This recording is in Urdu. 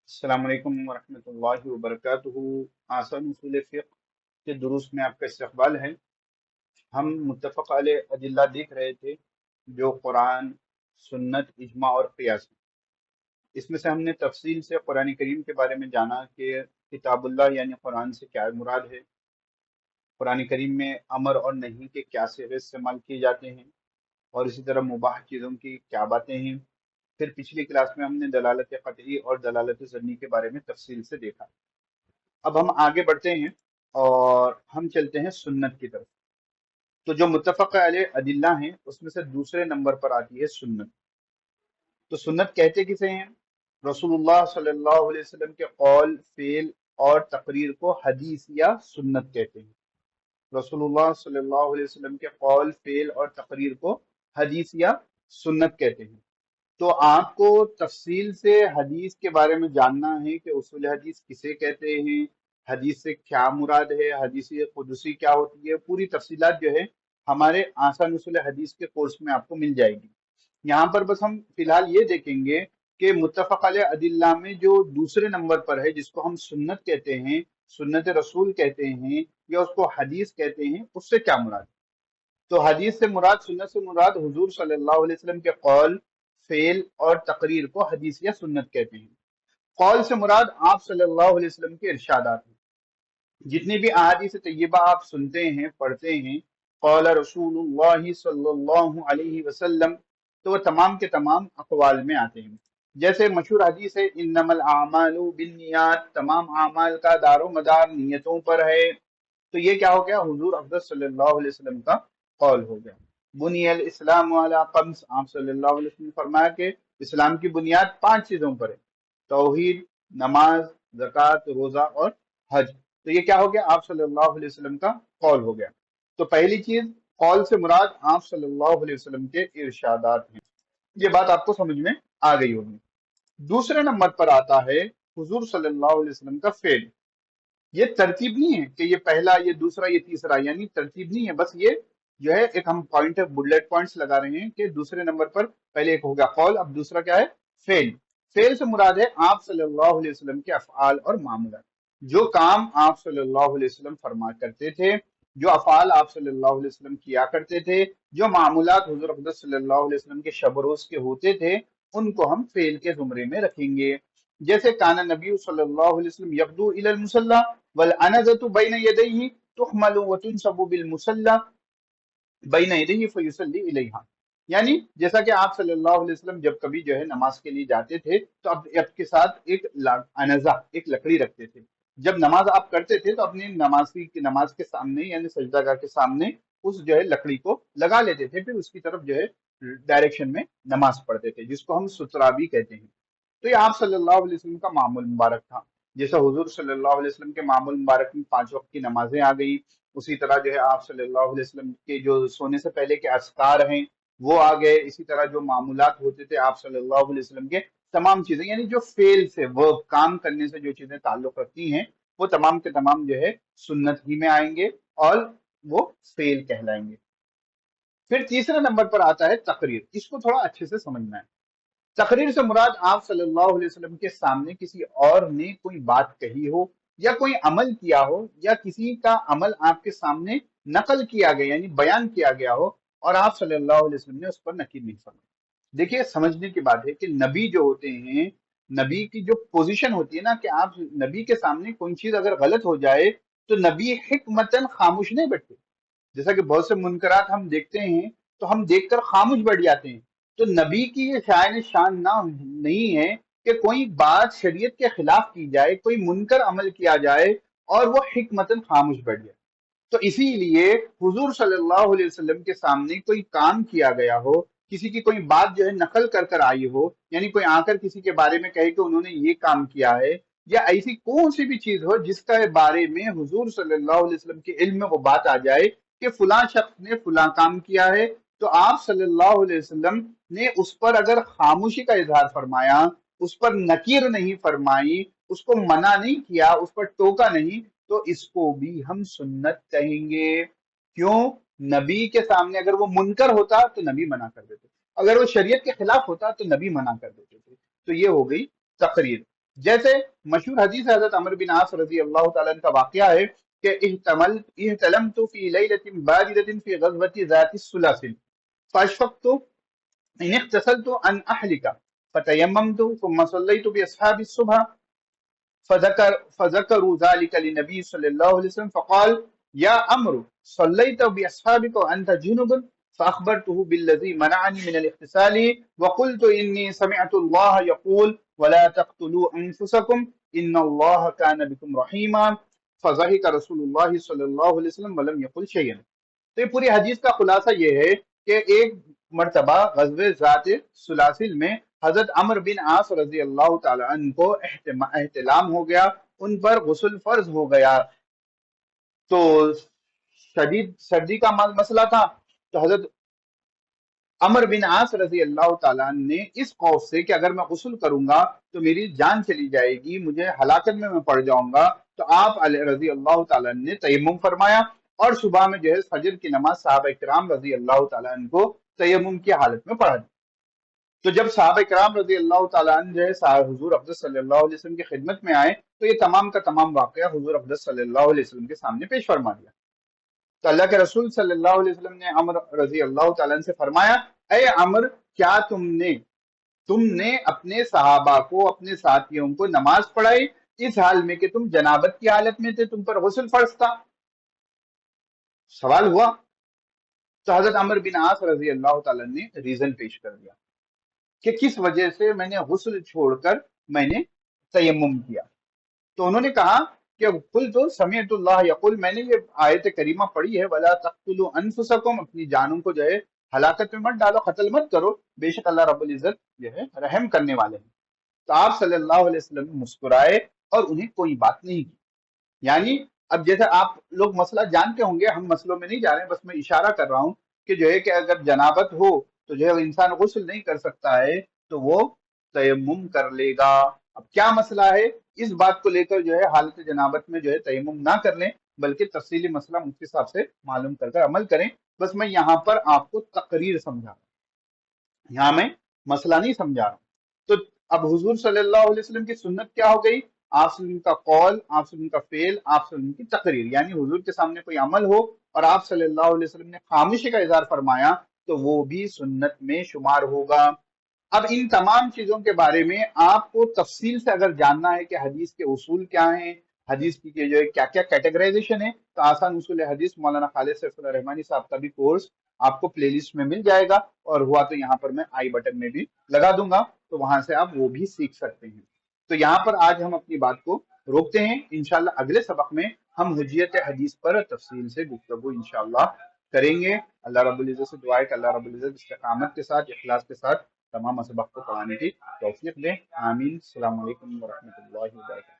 السلام علیکم ورحمۃ اللہ وبرکاتہ۔ آسان اصول فقہ کے دروس میں آپ کا استقبال ہے۔ ہم متفق علیہ ادلہ دیکھ رہے تھے جو قرآن، سنت، اجماع اور قیاس ہیں۔ اس میں سے ہم نے تفصیل سے قرآن کریم کے بارے میں جانا کہ کتاب اللہ یعنی قرآن سے کیا مراد ہے، قرآن کریم میں امر اور نہیں کے کیا صیغے استعمال کیے جاتے ہیں، اور اسی طرح مباح چیزوں کی کیا باتیں ہیں۔ پھر پچھلی کلاس میں ہم نے دلالت قطعی اور دلالت ظنی کے بارے میں تفصیل سے دیکھا۔ اب ہم آگے بڑھتے ہیں اور ہم چلتے ہیں سنت کی طرف۔ تو جو متفق علیہ ادلہ ہیں اس میں سے دوسرے نمبر پر آتی ہے سنت۔ تو سنت کہتے کسے ہیں؟ رسول اللہ صلی اللہ علیہ وسلم کے قول، فعل اور تقریر کو حدیث یا سنت کہتے ہیں۔ رسول اللہ صلی اللہ علیہ وسلم کے قول، فعل اور تقریر کو حدیث یا سنت کہتے ہیں۔ تو آپ کو تفصیل سے حدیث کے بارے میں جاننا ہے کہ اصول حدیث کسے کہتے ہیں، حدیث سے کیا مراد ہے، حدیث قدسی کیا ہوتی ہے، پوری تفصیلات جو ہے ہمارے آسان اصول حدیث کے کورس میں آپ کو مل جائے گی۔ یہاں پر بس ہم فی الحال یہ دیکھیں گے کہ متفق علیہ ادلہ میں جو دوسرے نمبر پر ہے جس کو ہم سنت کہتے ہیں، سنت رسول کہتے ہیں یا اس کو حدیث کہتے ہیں، اس سے کیا مراد ہے۔ تو حدیث سے مراد، سنت سے مراد حضور صلی اللہ علیہ وسلم کے قول، فعل اور تقریر کو حدیث یا سنت کہتے ہیں۔ قول سے مراد آپ صلی اللہ علیہ وسلم کے ارشادات ہیں۔ جتنی بھی احادیث طیبہ آپ سنتے ہیں، پڑھتے ہیں، قول رسول اللہ صلی اللہ علیہ وسلم، تو وہ تمام کے تمام اقوال میں آتے ہیں۔ جیسے مشہور حدیث ہے انما الاعمال بالنیات، تمام اعمال کا دار و مدار نیتوں پر ہے۔ تو یہ کیا ہو گیا؟ حضور افضل صلی اللہ علیہ وسلم کا قول ہو گیا۔ بنی الاسلام علی خمس، آپ صلی اللہ علیہ وسلم نے فرمایا کہ اسلام کی بنیاد 5 چیزوں پر ہے: توحید، نماز، زکوٰۃ، روزہ اور حج۔ تو یہ کیا ہو گیا؟ آپ صلی اللہ علیہ وسلم کا قول ہو گیا۔ تو پہلی چیز، قول سے مراد آپ صلی اللہ علیہ وسلم کے ارشادات ہیں۔ یہ بات آپ کو سمجھ میں آ گئی ہوگی۔ دوسرے نمبر پر آتا ہے حضور صلی اللہ علیہ وسلم کا فعل۔ یہ ترتیب نہیں ہے کہ یہ پہلا، یہ دوسرا، یہ تیسرا، یعنی ترتیب نہیں ہے، بس یہ جو ہے ایک ہم پوائنٹ بلٹ پوائنٹس لگا رہے ہیں کہ دوسرے نمبر پر پہلے ایک ہو گیا قول، اب دوسرا کیا ہے؟ فعل۔ فعل سے مراد ہے آپ صلی اللہ علیہ وسلم کے افعال اور معاملات، جو کام آپ صلی اللہ علیہ وسلم فرما کرتے تھے، جو افعال آپ صلی اللہ علیہ وسلم کیا کرتے تھے، جو معمولات حضور اقدس صلی اللہ علیہ وسلم کے شب و روز کے ہوتے تھے، ان کو ہم فعل کے زمرے میں رکھیں گے۔ جیسے کان نبی صلی اللہ علیہ وسلم یغدو الی المصلی والعنزۃ بین یدیہ تحمل وتنصب بالمصلی بین یدیہ فیصلی الیہا، یعنی جیسا کہ آپ صلی اللہ علیہ وسلم جب کبھی جو ہے نماز کے لیے جاتے تھے تو آپ کے ساتھ ایک عنزہ، ایک لکڑی رکھتے تھے۔ جب نماز آپ کرتے تھے تو اپنی نماز کے سامنے یعنی سجدہ گاہ کے سامنے اس جو ہے لکڑی کو لگا لیتے تھے، پھر اس کی طرف جو ہے ڈائریکشن میں نماز پڑھتے تھے، جس کو ہم سترہ بھی کہتے ہیں۔ تو یہ آپ صلی اللہ علیہ وسلم کا معمول مبارک تھا۔ جیسے حضور صلی اللہ علیہ وسلم کے معمول مبارک میں 5 وقت کی نمازیں آ گئی، اسی طرح جو ہے آپ صلی اللہ علیہ وسلم کے جو سونے سے پہلے کے اذکار ہیں وہ آ گئے، اسی طرح جو معمولات ہوتے تھے آپ صلی اللہ علیہ وسلم کے، تمام چیزیں یعنی جو فعل سے، وہ کام کرنے سے جو چیزیں تعلق رکھتی ہیں، وہ تمام کے تمام جو ہے سنت ہی میں آئیں گے اور وہ فعل کہلائیں گے۔ پھر تیسرے نمبر پر آتا ہے تقریر۔ اس کو تھوڑا اچھے سے سمجھنا ہے۔ تقریر سے مراد آپ صلی اللہ علیہ وسلم کے سامنے کسی اور نے کوئی بات کہی ہو یا کوئی عمل کیا ہو یا کسی کا عمل آپ کے سامنے نقل کیا گیا یعنی بیان کیا گیا ہو اور آپ صلی اللہ علیہ وسلم نے اس پر نقید نہیں فرمائی۔ دیکھیے سمجھنے کی بات ہے کہ نبی جو ہوتے ہیں، نبی کی جو پوزیشن ہوتی ہے نا، کہ آپ نبی کے سامنے کوئی چیز اگر غلط ہو جائے تو نبی حکمتاً خاموش نہیں بیٹھتے۔ جیسا کہ بہت سے منکرات ہم دیکھتے ہیں تو ہم دیکھ کر خاموش بیٹھ جاتے ہیں، تو نبی کی یہ شائن شان نہ نہیں ہے کہ کوئی بات شریعت کے خلاف کی جائے، کوئی منکر عمل کیا جائے اور وہ حکمتاً خاموش بیٹھ جائے۔ تو اسی لیے حضور صلی اللہ علیہ وسلم کے سامنے کوئی کام کیا گیا ہو، کسی کی کوئی بات جو ہے نقل کر کر آئی ہو، یعنی کوئی آ کر کسی کے بارے میں کہے کہ انہوں نے یہ کام کیا ہے، یا ایسی کون سی بھی چیز ہو جس کا بارے میں حضور صلی اللہ علیہ وسلم کے علم میں وہ بات آ جائے کہ فلاں شخص نے فلاں کام کیا ہے، تو آپ صلی اللہ علیہ وسلم نے اس پر اگر خاموشی کا اظہار فرمایا، اس پر نکیر نہیں فرمائی، اس کو منع نہیں کیا، اس پر ٹوکا نہیں، تو اس کو بھی ہم سنت کہیں گے۔ کیوں؟ نبی کے سامنے اگر وہ منکر ہوتا تو نبی منع کر دیتے، اگر وہ شریعت کے خلاف ہوتا تو نبی منع کر دیتے تھے۔ تو یہ ہو گئی تقریر۔ جیسے مشہور حدیث حضرت عمر بن عاص رضی اللہ تعالیٰ عنہ کا واقعہ ہے کہ احتلمت فی لیلۃ باردۃ فی غزوۃ ذات السلاسل فاشفقت ان اغتسلت ان اهلك فتيممت ثم صليت باصحاب الصبح فذكروا ذلك للنبي صلى الله عليه وسلم فقال يا عمرو صليت باصحابك وانت جنب فاخبرته بالذي منعني من الاغتسال وقلت اني سمعت الله يقول ولا تقتلوا انفسكم ان الله كان بكم رحيما فضحك رسول الله صلى الله عليه وسلم ولم يقل شيئا. تو یہ پوری حدیث کا خلاصہ یہ ہے کہ ایک مرتبہ غزوہ ذات سلاسل میں حضرت عمر بن عاص رضی اللہ تعالیٰ عنہ کو احتلام ہو گیا، ان پر غسل فرض ہو گیا. تو شدید سردی کا مسئلہ تھا، تو حضرت عمر بن عاص رضی اللہ تعالیٰ عنہ نے اس خوف سے کہ اگر میں غسل کروں گا تو میری جان چلی جائے گی، مجھے ہلاکت میں پڑ جاؤں گا، تو آپ رضی اللہ تعالیٰ عنہ نے تیمم فرمایا اور صبح میں جو ہے فجر کی نماز صحابہ کرام رضی اللہ تعالیٰ عنہ کو تیمم کی حالت میں پڑھا دی. تو جب صحابہ کرام رضی اللہ تعالیٰ عنہ جو ہے حضور اقدس صلی اللہ علیہ وسلم کی خدمت میں آئے تو یہ تمام کا تمام واقعہ حضور اقدس صلی اللہ علیہ وسلم کے سامنے پیش فرما دیا. تو اللہ کے رسول صلی اللہ علیہ وسلم نے عمر رضی اللہ تعالیٰ عنہ سے فرمایا، اے عمر، کیا تم نے اپنے صحابہ کو، اپنے ساتھیوں کو نماز پڑھائی اس حال میں کہ تم جنابت کی حالت میں تھے، تم پر غسل فرض تھا؟ سوال ہوا. تو حضرت عمر بن عاص رضی اللہ تعالیٰ نے ریزن پیش کر دیا کہ کس وجہ سے میں نے غسل چھوڑ کر میں نے تیمم کیا. تو انہوں نے کہا کہ قل تو سمعت اللہ یقول، میں نے یہ آیت کریمہ پڑھی ہے، ولا تقتلوا انفسکم، اپنی جانوں کو جو ہے ہلاکت میں مت ڈالو، قتل مت کرو، بے شک اللہ رب العزت جو ہے رحم کرنے والے ہیں. تو آپ صلی اللہ علیہ وسلم مسکرائے اور انہیں کوئی بات نہیں کی. یعنی اب جیسے آپ لوگ مسئلہ جانتے ہوں گے، ہم مسئلوں میں نہیں جا رہے ہیں، بس میں اشارہ کر رہا ہوں کہ جو ہے کہ اگر جنابت ہو تو جو ہے انسان غسل نہیں کر سکتا ہے تو وہ تیمم کر لے گا. اب کیا مسئلہ ہے اس بات کو لے کر جو ہے حالت جنابت میں جو ہے تیمم نہ کر لیں، بلکہ تفصیلی مسئلہ مفتی صاحب سے معلوم کر عمل کریں. بس میں یہاں پر آپ کو تقریر سمجھا رہا ہوں، یہاں میں مسئلہ نہیں سمجھا رہا ہوں. تو اب حضور صلی اللہ علیہ وسلم کی سنت کیا ہو گئی؟ آپ صلی اللہ علیہ وسلم کا قول، آپ صلی اللہ علیہ وسلم کا فعل، آپ صلی اللہ علیہ وسلم کی تقریر. یعنی حضور کے سامنے کوئی عمل ہو اور آپ صلی اللہ علیہ وسلم نے خاموشی کا اظہار فرمایا تو وہ بھی سنت میں شمار ہوگا. اب ان تمام چیزوں کے بارے میں آپ کو تفصیل سے اگر جاننا ہے کہ حدیث کے اصول کیا ہیں، حدیث کی جو ہے کیا کیا کیٹیگرائزیشن ہے، تو آسان اصول حدیث مولانا خالد سیف اللہ رحمانی صاحب کا بھی کورس آپ کو پلے لسٹ میں مل جائے گا، اور ہوا تو یہاں پر میں آئی بٹن میں بھی لگا دوں گا، تو وہاں سے آپ وہ بھی سیکھ سکتے ہیں. تو یہاں پر آج ہم اپنی بات کو روکتے ہیں. انشاءاللہ اگلے سبق میں ہم حجیت حدیث پر تفصیل سے گفتگو انشاءاللہ کریں گے. اللہ رب العزت سے دعا ہے کہ اللہ رب العزت استقامت کے ساتھ، اخلاص کے ساتھ تمام اسباق کو پڑھانے کی توفیق دیں. آمین. السلام علیکم ورحمۃ اللہ وبرکاتہ.